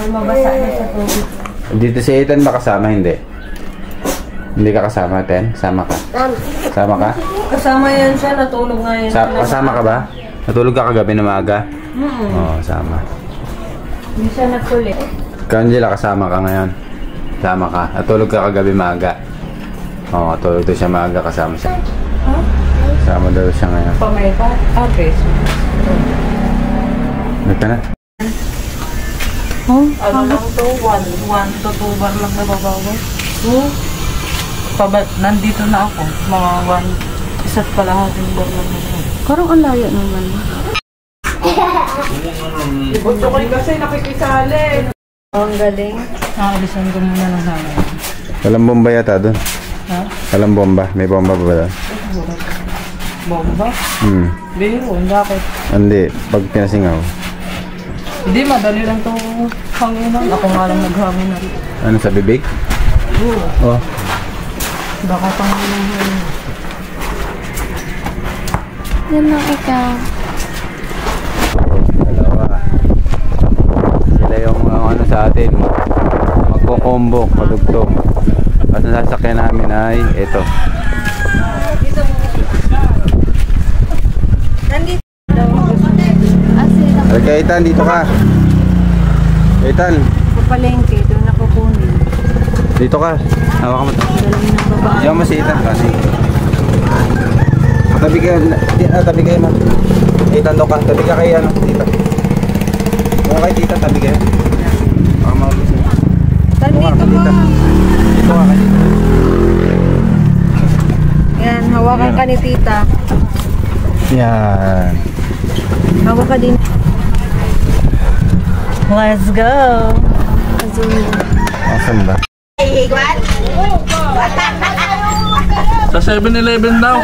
Mabasa na sa tubig. Dito si Ethan ba kasama? Hindi. Hindi ka kasama, Ten? Sama ka? Sama ka? Kasama yan siya, natulog nga yan. Kasama ka ba? Natulog ka kagabi na maaga? Oo, sama. Hindi siya nagkulit. Angela, kasama ka ngayon? Sama ka? Natulog ka kagabi maaga? Oo, natulog doon siya maaga, kasama siya. Huh? Kasama daw siya ngayon. Pameka? Okay. Nagka na? Huh? Ano lang to? 1 to 2 bar lang nababawas. Nandito na ako. Mga 1 kalahating bar lang naman. Parang ang layo naman. Gusto ko kasi nakikisali. Ang galing. Nakalisan ko muna ng hangin. Walang bomba yata doon. Ha? Walang bomba. May bomba ba doon? Bomba? Biro, bakit? Hindi. Pag pinasingaw. Hindi, madali lang itong hanginan. Ako nga lang naghangin na rin. Ano, sa bibig? Oo. Oh. Baka panginan mo. Yan lang ikaw. Dalawa. Sila yung ano sa atin. Magkukumbok, madugtong. At nasasakyan namin ay ito. Halika, Ethan, dito ka. Ethan. Kapalengke, doon ako kunin. Dito ka. Hawa ka mo ito. Diyan mo si Ethan kasi. Tabi kayo, tabi kayo ma. Ethan doon ka. Tabi ka kayo, ano, dito. Huwag kayo dito, tabi kayo. Baka maulus niya. Dito ka. Dito ka kayo. Yan, hawakan ka ni tita. Yan. Hawak ka din. Let's go! Asan ba? Sa 7-Eleven daw.